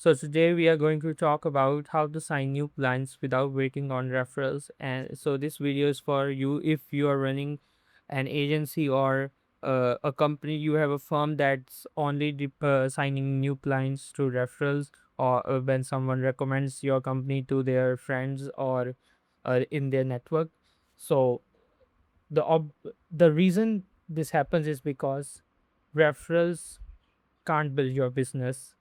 So today we are going to talk about how to sign new clients without waiting on referrals. And so this video is for you if you are running an agency or a company. You have a firm that's only signing new clients through referrals, or when someone recommends your company to their friends or in their network. So the reason this happens is because referrals can't build your business.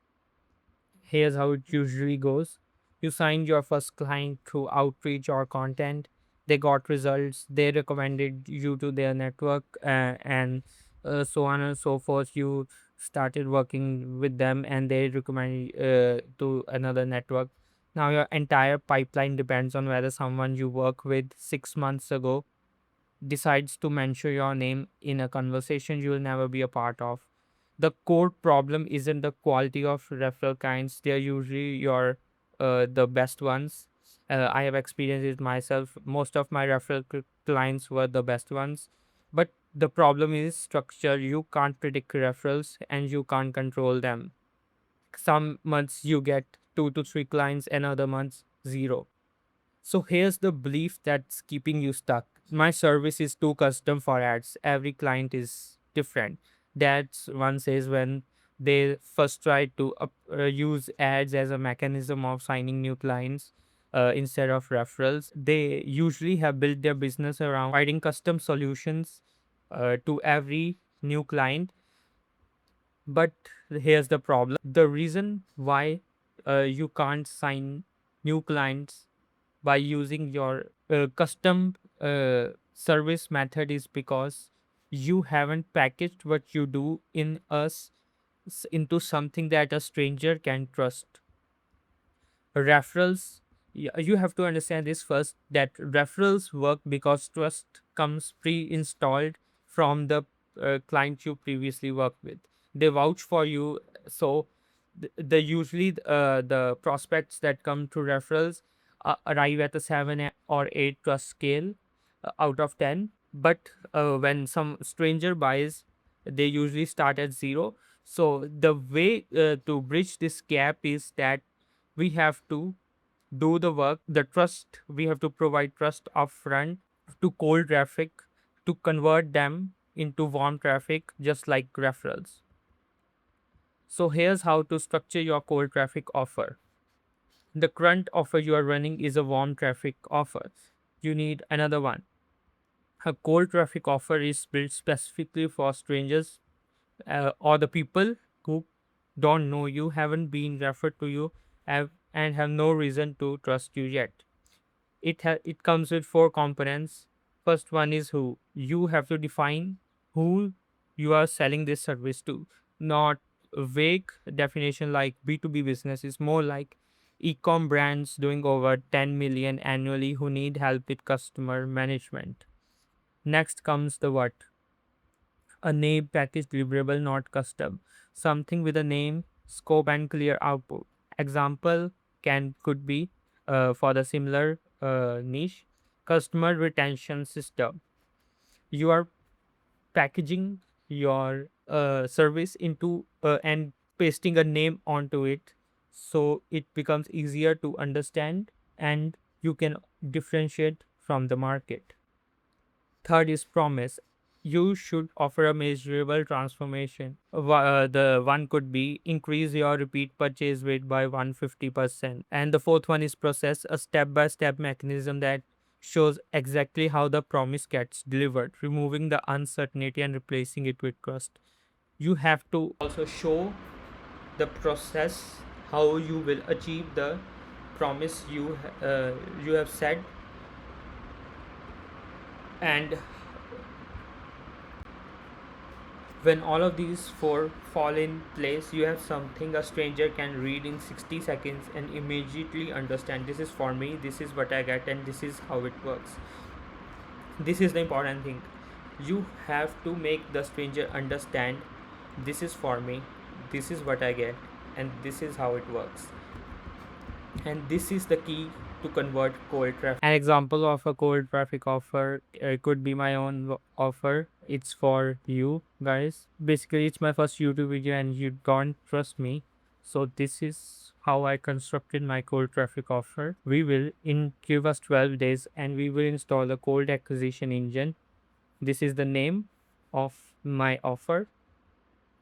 Here's how it usually goes. You signed your first client through outreach or content. They got results. They recommended you to their network, and so on and so forth. You started working with them, and they recommend to another network. Now your entire pipeline depends on whether someone you work with 6 months ago decides to mention your name in a conversation you will never be a part of. The core problem isn't the quality of referral kinds, they're usually the best ones. I have experienced it myself. Most of my clients were the best ones. But the problem is structure. You can't predict referrals and you can't control them. Some months you get 2 to 3 clients, and other months zero. So here's the belief that's keeping you stuck. My service is too custom for ads. Every client is different. That's one says when they first try to use ads as a mechanism of signing new clients instead of referrals. They usually have built their business around providing custom solutions to every new client. But here's the problem. The reason why you can't sign new clients by using your custom service method is because you haven't packaged what you do in into something that a stranger can trust. Referrals, you have to understand this first, that referrals work because trust comes pre-installed from the client you previously worked with. They vouch for you. So the usually the prospects that come to referrals arrive at a 7 or 8 trust scale out of 10. But when some stranger buys, they usually start at 0. So the way to bridge this gap is that we have to do the work, the trust. We have to provide trust upfront to cold traffic, to convert them into warm traffic, just like referrals. So here's how to structure your cold traffic offer. The current offer you are running is a warm traffic offer. You need another one. A cold traffic offer is built specifically for strangers or the people who don't know you, haven't been referred to you, and have no reason to trust you yet. It comes with 4 components. First one is who. You have to define who you are selling this service to. Not a vague definition like B2B business. Is more like e-com brands doing over 10 million annually who need help with customer management. Next comes the what. A name package deliverable, not custom. Something with a name, scope, and clear output. Example could be for the similar niche, customer retention system. You are packaging your service into and pasting a name onto it, so it becomes easier to understand and you can differentiate from the market. Third is promise. You should offer a measurable transformation. The one could be increase your repeat purchase rate by 150%. And the fourth one is process, a step by step mechanism that shows exactly how the promise gets delivered, removing the uncertainty and replacing it with trust. You have to also show the process, how you will achieve the promise you have said. And when all of these four fall in place, you have something a stranger can read in 60 seconds and immediately understand. This is for me, this is what I get, and this is how it works. This is the important thing. You have to make the stranger understand, this is for me, this is what I get, and this is how it works. And this is the key to convert cold traffic. An example of a cold traffic offer could be my own offer. It's for you guys. Basically, it's my first YouTube video and you don't trust me. So this is how I constructed my cold traffic offer. We will give us 12 days and we will install a cold acquisition engine. This is the name of my offer.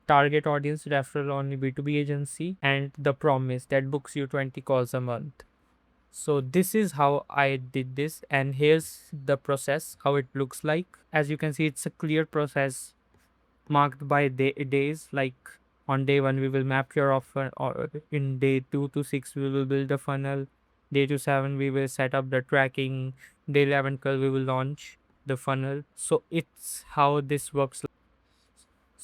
Target audience referral only B2B agency and the promise that books you 20 calls a month. So this is how I did this, and here's the process how it looks like. As you can see, it's a clear process marked by days. Like on day 1 we will map your offer, or in day 2 to 6 we will build a funnel, day to 7 we will set up the tracking, day 11 12 we will launch the funnel. So it's how this works.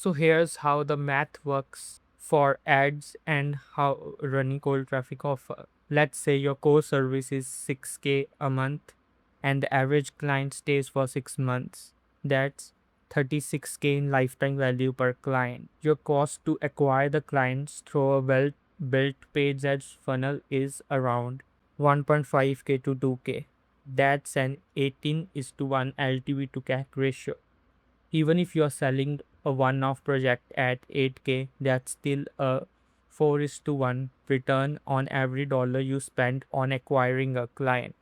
So here's how the math works for ads and how running cold traffic offer. Let's say your core service is 6K a month and the average client stays for 6 months. That's 36K in lifetime value per client. Your cost to acquire the clients through a well built paid ads funnel is around 1.5K to 2K. That's an 18 is to 1 LTV to CAC ratio. Even if you are selling a one-off project at 8K, that's still a 4 is to 1 return on every dollar you spend on acquiring a client.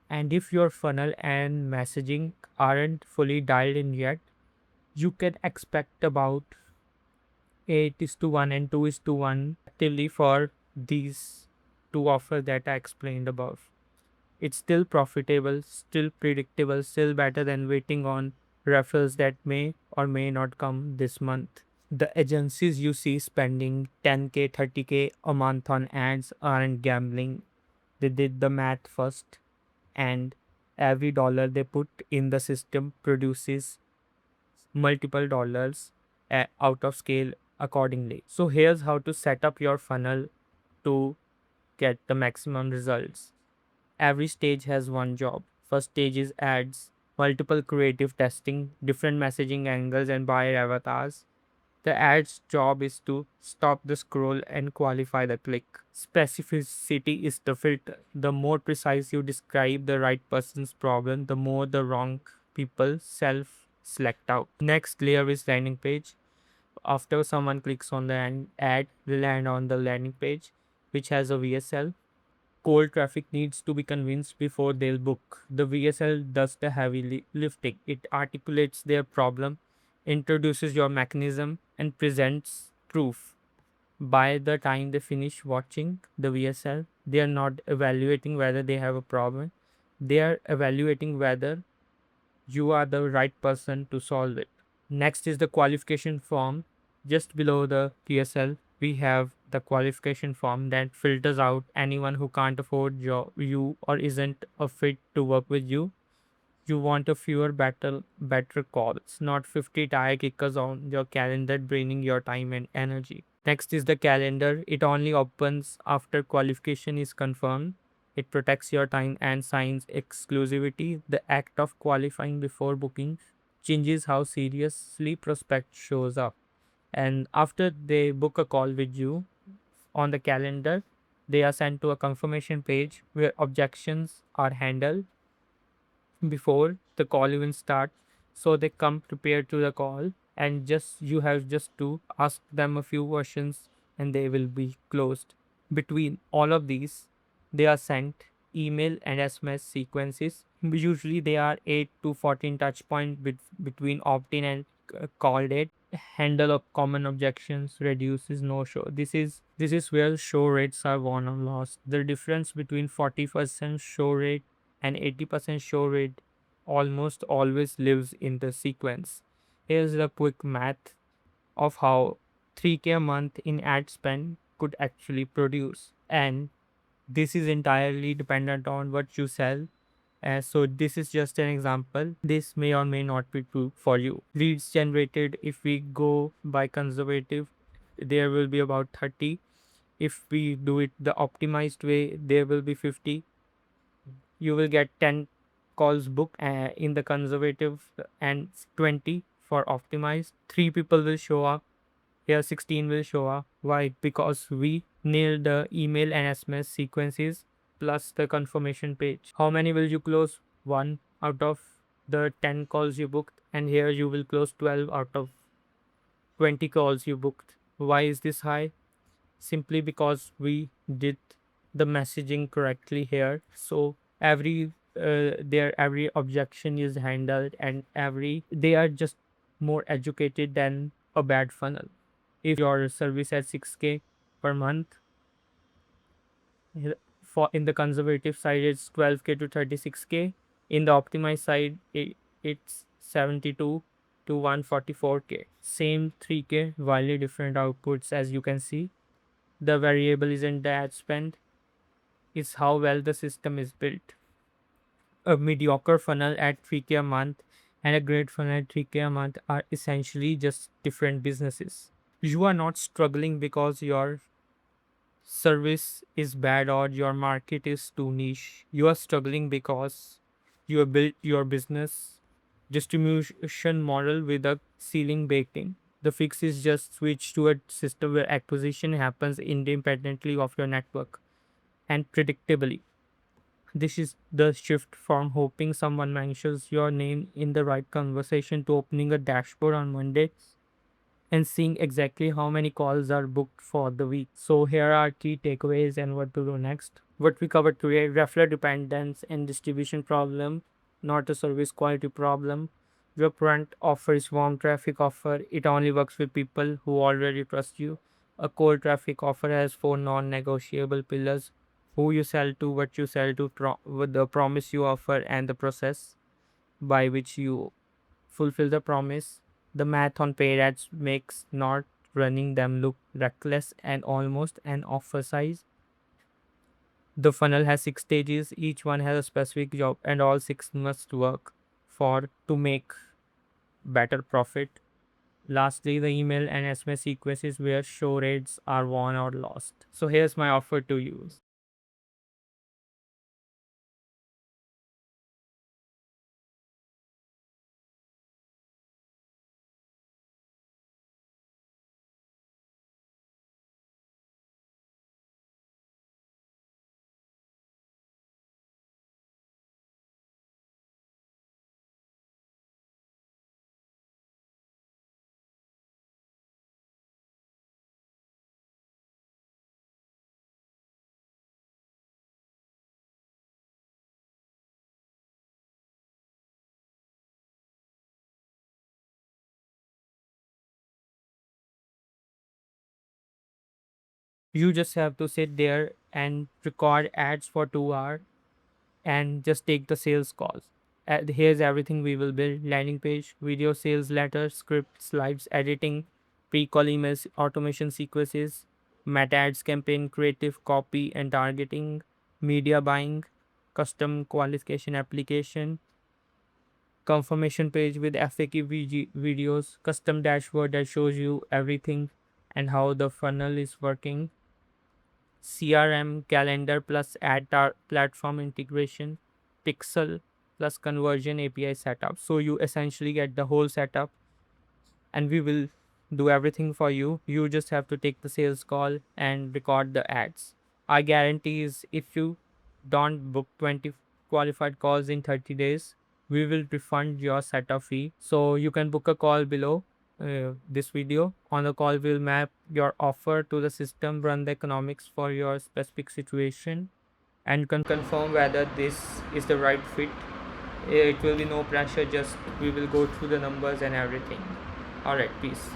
And if your funnel and messaging aren't fully dialed in yet, you can expect about 8 is to 1 and 2 is to 1 actively for these two offers that I explained above. It's still profitable, still predictable, still better than waiting on referrals that may or may not come this month. The agencies you see spending 10K, 30K a month on ads aren't gambling. They did the math first, and every dollar they put in the system produces multiple dollars out of scale accordingly. So, here's how to set up your funnel to get the maximum results. Every stage has one job. First stage is ads, multiple creative testing, different messaging angles, and buyer avatars. The ads job is to stop the scroll and qualify the click. Specificity is the filter. The more precise you describe the right person's problem, the more the wrong people self select out. Next layer is landing page. After someone clicks on the ad, they land on the landing page, which has a VSL. Cold traffic needs to be convinced before they'll book. The VSL does the heavy lifting. It articulates their problem, introduces your mechanism, and presents proof. By the time they finish watching the VSL, they are not evaluating whether they have a problem. They are evaluating whether you are the right person to solve it. Next is the qualification form. Just below the PSL, we have the qualification form that filters out anyone who can't afford you or isn't a fit to work with you. You want a fewer better calls, not 50 tire kickers on your calendar draining your time and energy. Next is the calendar. It only opens after qualification is confirmed. It protects your time and signs exclusivity. The act of qualifying before booking changes how seriously prospect shows up. And after they book a call with you on the calendar, they are sent to a confirmation page where objections are handled before the call even starts, so they come prepared to the call, and just you have just to ask them a few questions and they will be closed. Between all of these, they are sent email and SMS sequences. Usually they are 8 to 14 touch point between opt-in and call date. Handle of common objections, reduces no show. This is where show rates are won or lost. The difference between 40% show rate and 80% show rate almost always lives in the sequence. Here's the quick math of how 3K a month in ad spend could actually produce. And this is entirely dependent on what you sell. So this is just an example. This may or may not be true for you. Leads generated, if we go by conservative, there will be about 30. If we do it the optimized way, there will be 50. You will get 10 calls booked in the conservative and 20 for optimized. 3 people will show up. Here 16 will show up. Why? Because we nailed the email and SMS sequences plus the confirmation page. How many will you close? 1 out of the 10 calls you booked, and here you will close 12 out of 20 calls you booked. Why is this high? simply because we did the messaging correctly here. So every objection is handled, and they are just more educated than a bad funnel. If your service at 6K per month, for in the conservative side it's 12K to 36K. In the optimized side, it's 72 to 144K. Same 3K, wildly different outputs. As you can see, the variable isn't the ad spend, it's how well the system is built. A mediocre funnel at 3K a month and a great funnel at 3K a month are essentially just different businesses. You are not struggling because your service is bad or your market is too niche. You are struggling because you have built your business distribution model with a ceiling baked in. The fix is just switch to a system where acquisition happens independently of your network and predictably. This is the shift from hoping someone mentions your name in the right conversation to opening a dashboard on Monday and seeing exactly how many calls are booked for the week. So here are key takeaways and what to do next. What we covered today: referral dependence and distribution problem, not a service quality problem. Your current offer is warm traffic offer. It only works with people who already trust you. A cold traffic offer has four non-negotiable pillars: who you sell to, what you sell to, with the promise you offer, and the process by which you fulfill the promise. The math on paid ads makes not running them look reckless and almost an offer size. The funnel has 6 stages, each one has a specific job, and all six must work for to make better profit. Lastly, the email and SMS sequences where show rates are won or lost. So here's my offer to you. You just have to sit there and record ads for 2 hours and just take the sales calls. Here's everything we will build: landing page, video sales letter, script, slides, editing, pre-call emails, automation sequences, meta ads campaign, creative copy and targeting, media buying, custom qualification application, confirmation page with FAQ videos, custom dashboard that shows you everything and how the funnel is working, CRM, calendar plus platform integration, Pixel plus conversion API setup. So you essentially get the whole setup, and we will do everything for you. You just have to take the sales call and record the ads. Our guarantee is if you don't book 20 qualified calls in 30 days, we will refund your setup fee. So you can book a call below this video. On the call, we'll map your offer to the system, run the economics for your specific situation, and confirm whether this is the right fit. It will be no pressure, just we will go through the numbers and everything. All right, peace.